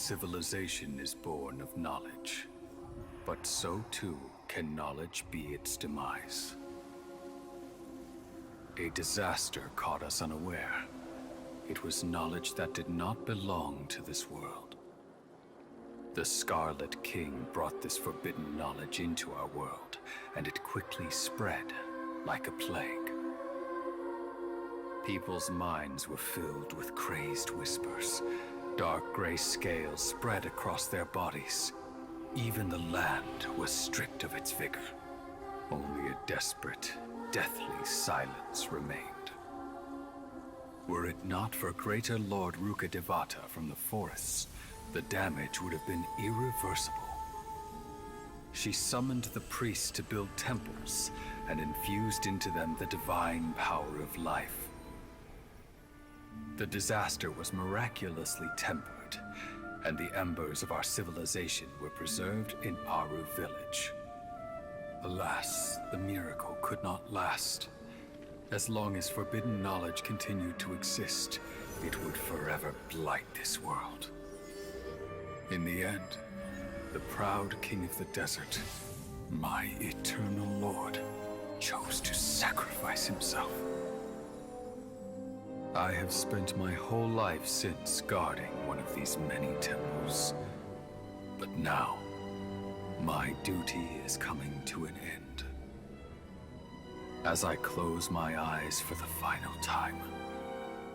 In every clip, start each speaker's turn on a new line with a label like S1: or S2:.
S1: civilization is born of knowledge, but so too can knowledge be its demise. A disaster caught us unaware. It was knowledge that did not belong to this world. The Scarlet King brought this forbidden knowledge into our world, and it quickly spread like a plague. People's minds were filled with crazed whispers. Dark gray scales spread across their bodies. Even the land was stripped of its vigor. Only a desperate, deathly silence remained. Were it not for greater Lord Rukkhadevata from the forests, the damage would have been irreversible. She summoned the priests to build temples and infused into them the divine power of life. The disaster was miraculously tempered, and the embers of our civilization were preserved in Aru village. Alas, the miracle could not last. As long as forbidden knowledge continued to exist, it would forever blight this world. In the end, the proud king of the desert, my eternal lord, chose to sacrifice himself. I have spent my whole life since guarding one of these many temples. But now, my duty is coming to an end. As I close my eyes for the final time,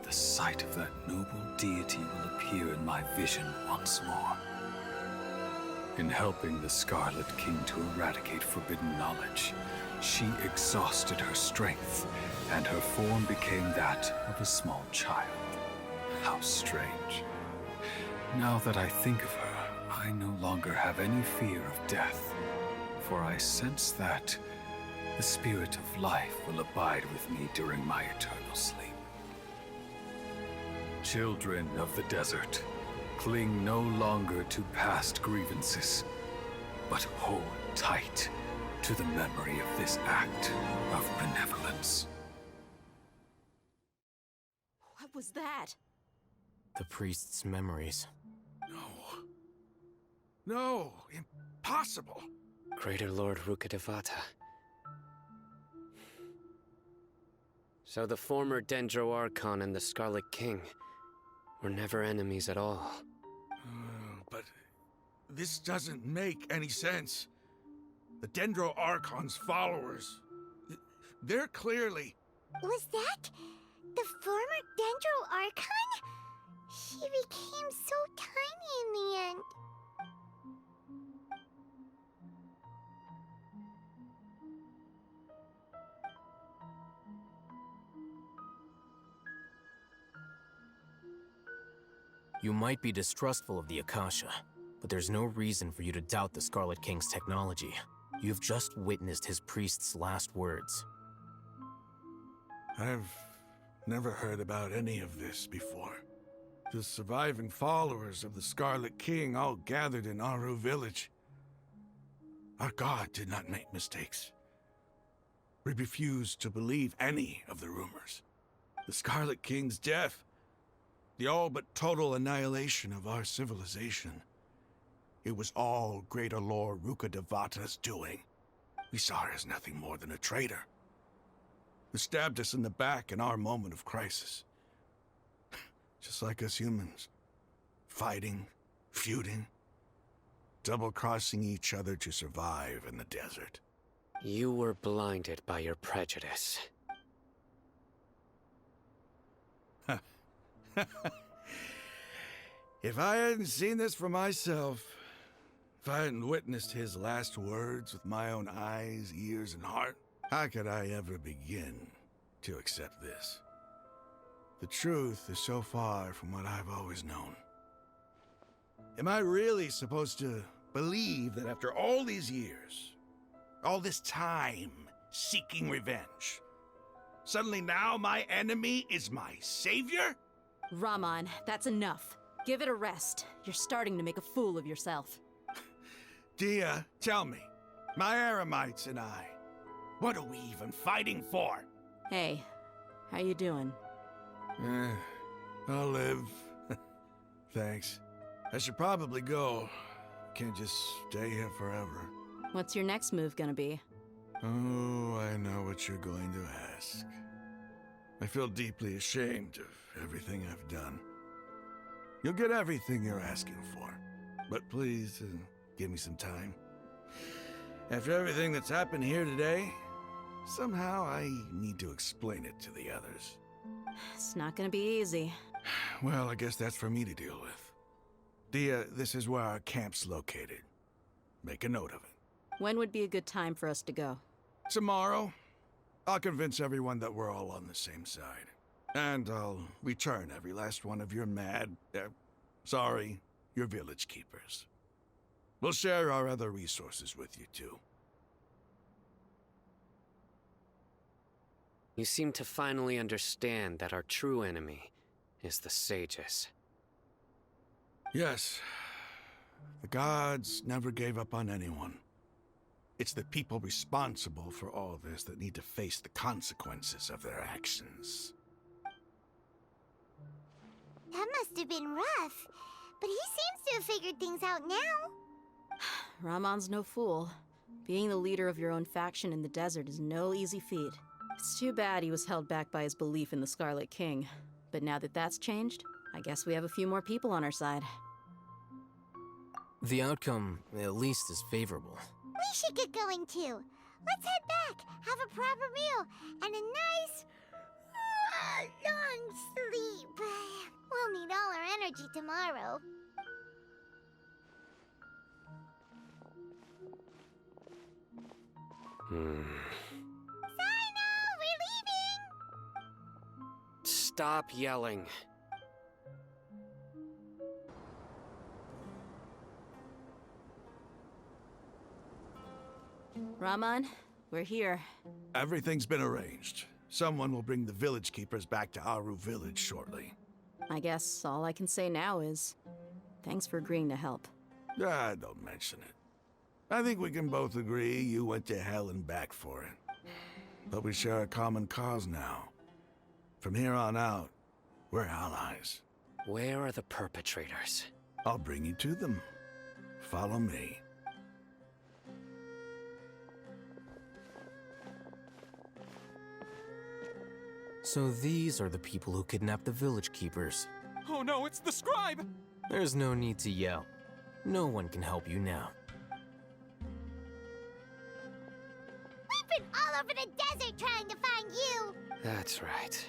S1: the sight of that noble deity will appear in my vision once more. In helping the Scarlet King to eradicate forbidden knowledge, she exhausted her strength, and her form became that of a small child. How strange. Now that I think of her, I no longer have any fear of death, for I sense that the spirit of life will abide with me during my eternal sleep. Children of the desert, cling no longer to past grievances, but hold tight to the memory of this act of benevolence.
S2: What was that?
S3: The priest's memories.
S4: No, impossible.
S3: Greater Lord Rukkhadevata. So the former Dendro Archon and the Scarlet King were never enemies at all.
S4: But this doesn't make any sense. The Dendro Archon's followers, they're clearly...
S5: Was that the former Dendro Archon? She became so tiny in the end.
S3: You might be distrustful of the Akasha, but there's no reason for you to doubt the Scarlet King's technology. You've just witnessed his priest's last words.
S4: I've never heard about any of this before. The surviving followers of the Scarlet King all gathered in Aru village. Our god did not make mistakes. We refused to believe any of the rumors. The Scarlet King's death, the all but total annihilation of our civilization. It was all Greater Lord Rukkhadevata's doing. We saw her as nothing more than a traitor, who stabbed us in the back in our moment of crisis. Just like us humans. Fighting, feuding, double-crossing each other to survive in the desert.
S3: You were blinded by your prejudice.
S4: If I hadn't seen this for myself, if I hadn't witnessed his last words with my own eyes, ears, and heart, how could I ever begin to accept this? The truth is so far from what I've always known. Am I really supposed to believe that after all these years, all this time seeking revenge, suddenly now my enemy is my savior?
S2: Rahman, that's enough. Give it a rest. You're starting to make a fool of yourself.
S4: Dia, tell me, my Aramites and I, what are we even fighting for?
S2: Hey, how you doing?
S4: I'll live. Thanks. I should probably go. Can't just stay here forever.
S2: What's your next move gonna be?
S4: Oh, I know what you're going to ask. I feel deeply ashamed of everything I've done. You'll get everything you're asking for. But please, give me some time. After everything that's happened here today, somehow I need to explain it to the others.
S2: It's not gonna be easy.
S4: Well, I guess that's for me to deal with. This is where our camp's located. Make a note of it.
S2: When would be a good time for us to go?
S4: Tomorrow, I'll convince everyone that we're all on the same side. And I'll return every last one of your your village keepers. We'll share our other resources with you, too.
S6: You seem to finally understand that our true enemy is the sages.
S4: Yes. The gods never gave up on anyone. It's the people responsible for all this that need to face the consequences of their actions.
S5: That must have been rough, but he seems to have figured things out now.
S2: Ramon's no fool. Being the leader of your own faction in the desert is no easy feat. It's too bad he was held back by his belief in the Scarlet King. But now that that's changed, I guess we have a few more people on our side.
S3: The outcome, at least, is favorable.
S5: We should get going too. Let's head back, have a proper meal, and a nice, long sleep. We'll need all our energy tomorrow. Sino, we're leaving!
S6: Stop yelling.
S2: Ramon, we're here.
S4: Everything's been arranged. Someone will bring the village keepers back to Aru village shortly.
S2: I guess all I can say now is thanks for agreeing to help.
S4: Don't mention it. I think we can both agree you went to hell and back for it. But we share a common cause now. From here on out, we're allies.
S6: Where are the perpetrators?
S4: I'll bring you to them. Follow me.
S3: So these are the people who kidnapped the village keepers.
S7: Oh no, it's the scribe!
S3: There's no need to yell. No one can help you now.
S5: We've been all over the desert trying to find you!
S6: That's right.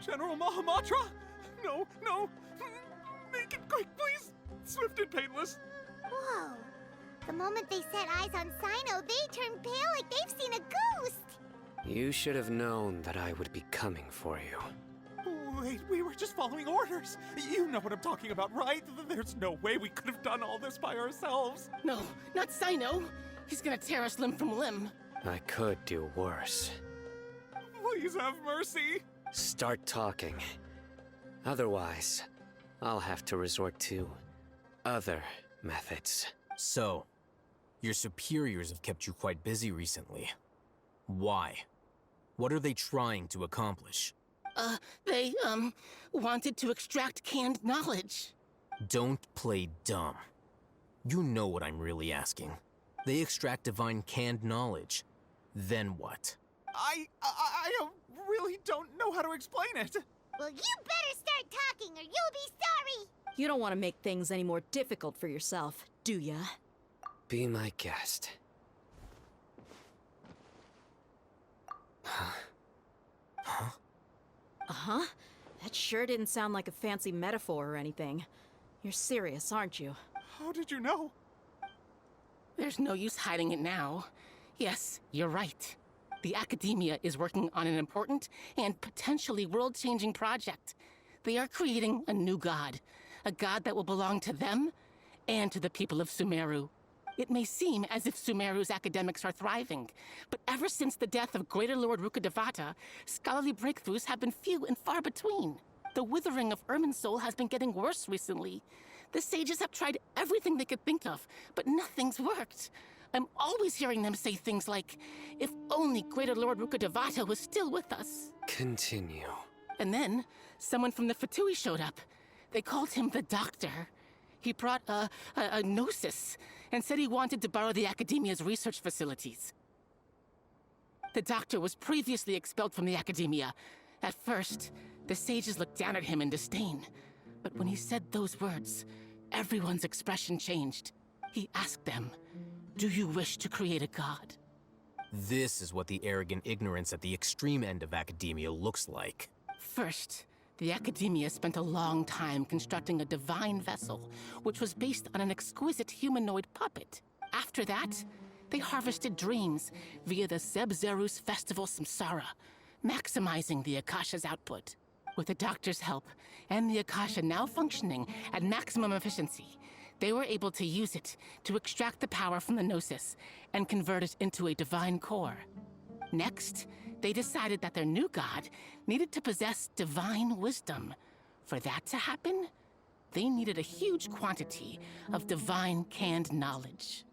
S7: General Mahamatra? No, no! Make it quick, please! Swift and painless!
S5: Whoa. The moment they set eyes on Sino, they turned pale like they've seen a ghost!
S6: You should have known that I would be coming for you.
S7: Wait, we were just following orders. You know what I'm talking about, right? There's no way we could have done all this by ourselves.
S8: No, not Sino. He's gonna tear us limb from limb.
S6: I could do worse.
S7: Please have mercy.
S6: Start talking. Otherwise, I'll have to resort to other methods.
S3: So, your superiors have kept you quite busy recently. Why? What are they trying to accomplish?
S8: They, wanted to extract canned knowledge.
S3: Don't play dumb. You know what I'm really asking. They extract divine canned knowledge. Then what?
S7: I really don't know how to explain it.
S5: Well, you better start talking or you'll be sorry!
S2: You don't want to make things any more difficult for yourself, do ya?
S6: Be my guest.
S2: Uh-huh. That sure didn't sound like a fancy metaphor or anything. You're serious, aren't you?
S7: How did you know?
S8: There's no use hiding it now. Yes, you're right. The Akademiya is working on an important and potentially world-changing project. They are creating a new god. A god that will belong to them and to the people of Sumeru. It may seem as if Sumeru's academics are thriving, but ever since the death of Greater Lord Rukkhadevata, scholarly breakthroughs have been few and far between. The withering of Irminsul has been getting worse recently. The sages have tried everything they could think of, but nothing's worked. I'm always hearing them say things like, if only Greater Lord Rukkhadevata was still with us.
S6: Continue.
S8: And then, someone from the Fatui showed up. They called him the Doctor. He brought a gnosis and said he wanted to borrow the Akademiya's research facilities. The Doctor was previously expelled from the Akademiya. At first, the sages looked down at him in disdain. But when he said those words, everyone's expression changed. He asked them, "Do you wish to create a god?"
S3: This is what the arrogant ignorance at the extreme end of academia looks like.
S8: First, the Akademiya spent a long time constructing a divine vessel, which was based on an exquisite humanoid puppet. After that, they harvested dreams via the Zeb-Zerus Festival Samsara, maximizing the Akasha's output. With the Doctor's help, and the Akasha now functioning at maximum efficiency, they were able to use it to extract the power from the Gnosis and convert it into a divine core. Next, they decided that their new god needed to possess divine wisdom. For that to happen, they needed a huge quantity of divine canned knowledge.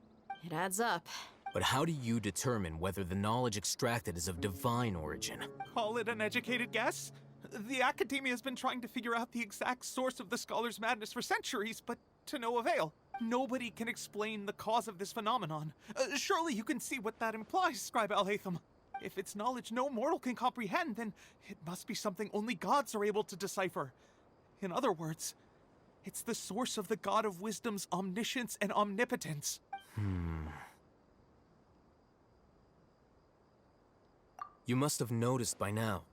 S2: It adds up.
S3: But how do you determine whether the knowledge extracted is of divine origin?
S7: Call it an educated guess? The Academia has been trying to figure out the exact source of the Scholar's madness for centuries, but to no avail. Nobody can explain the cause of this phenomenon. Surely you can see what that implies, Scribe Al-Haytham. If it's knowledge no mortal can comprehend, then it must be something only gods are able to decipher. In other words, it's the source of the God of Wisdom's omniscience and omnipotence.
S3: You must have noticed by now.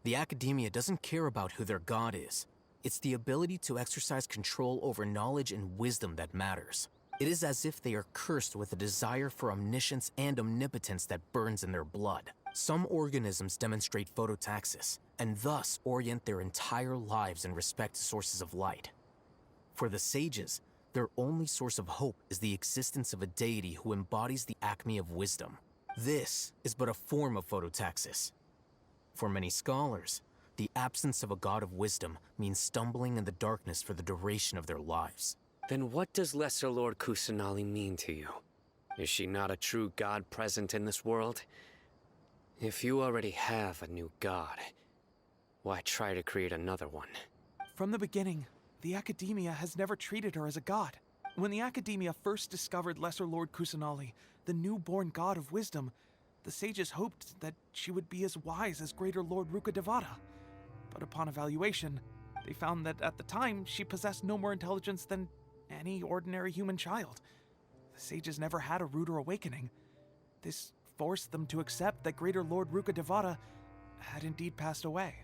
S3: The Academia doesn't care about who their god is. It's the ability to exercise control over knowledge and wisdom that matters. It is as if they are cursed with a desire for omniscience and omnipotence that burns in their blood. Some organisms demonstrate phototaxis, and thus orient their entire lives in respect to sources of light. For the sages, their only source of hope is the existence of a deity who embodies the acme of wisdom. This is but a form of phototaxis. For many scholars, the absence of a god of wisdom means stumbling in the darkness for the duration of their lives.
S6: Then what does Lesser Lord Kusanali mean to you? Is she not a true god present in this world? If you already have a new god, why try to create another one?
S7: From the beginning, the Academia has never treated her as a god. When the Academia first discovered Lesser Lord Kusanali, the newborn god of wisdom, the sages hoped that she would be as wise as Greater Lord Rukkhadevata. But upon evaluation, they found that at the time, she possessed no more intelligence than any ordinary human child. The sages never had a ruder awakening. This forced them to accept that Greater Lord Rukkhadevata had indeed passed away.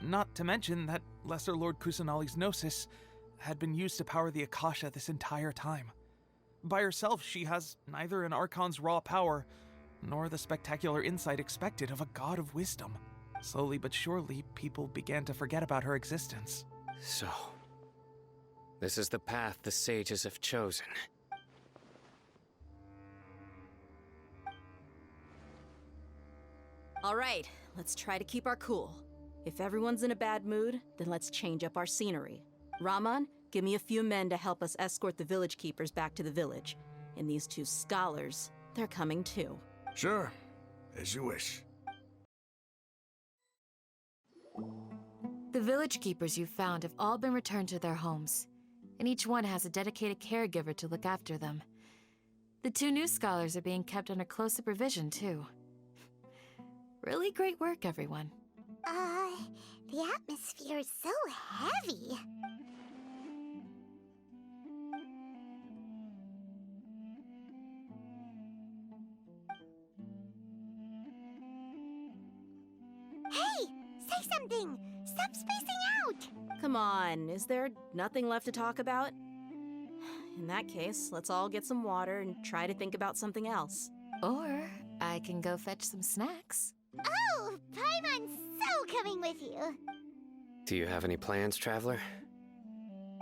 S7: Not to mention that Lesser Lord Kusanali's gnosis had been used to power the Akasha this entire time. By herself, she has neither an archon's raw power nor the spectacular insight expected of a god of wisdom. Slowly but surely, people began to forget about her existence.
S6: So, this is the path the sages have chosen.
S2: All right, let's try to keep our cool. If everyone's in a bad mood, then let's change up our scenery. Raman, give me a few men to help us escort the village keepers back to the village. And these two scholars, they're coming too.
S4: Sure, as you wish.
S9: The village keepers you've found have all been returned to their homes, and each one has a dedicated caregiver to look after them. The two new scholars are being kept under close supervision, too. Really great work, everyone.
S5: The atmosphere is so heavy. Hey! Say something! Stop spacing out!
S2: Come on, is there nothing left to talk about? In that case, let's all get some water and try to think about something else.
S9: Or I can go fetch some snacks.
S5: Oh, Paimon's so coming with you.
S6: Do you have any plans, Traveler?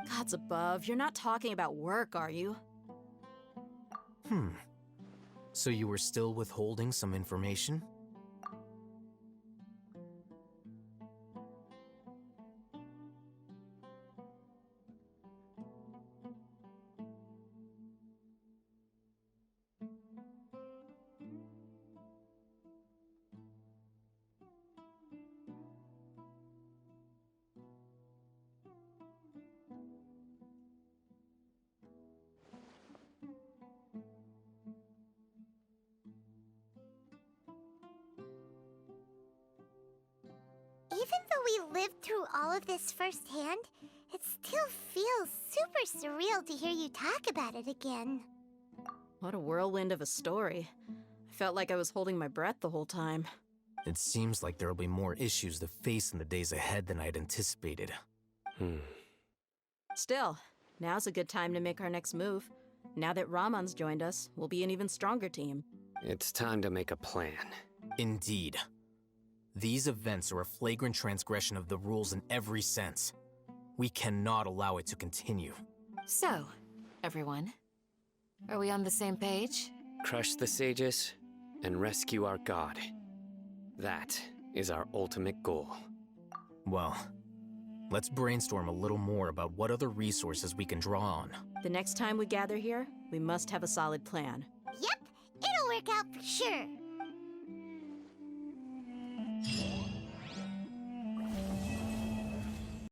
S2: Gods above, you're not talking about work, are you?
S3: So you were still withholding some information?
S5: Even though we lived through all of this firsthand, it still feels super surreal to hear you talk about it again.
S2: What a whirlwind of a story. I felt like I was holding my breath the whole time.
S3: It seems like there'll be more issues to face in the days ahead than I had anticipated.
S2: Still, now's a good time to make our next move. Now that Ramon's joined us, we'll be an even stronger team.
S6: It's time to make a plan.
S3: Indeed. These events are a flagrant transgression of the rules in every sense. We cannot allow it to continue.
S9: So, everyone, are we on the same page?
S6: Crush the sages and rescue our god. That is our ultimate goal.
S3: Well, let's brainstorm a little more about what other resources we can draw on.
S2: The next time we gather here, we must have a solid plan.
S5: Yep, it'll work out for sure.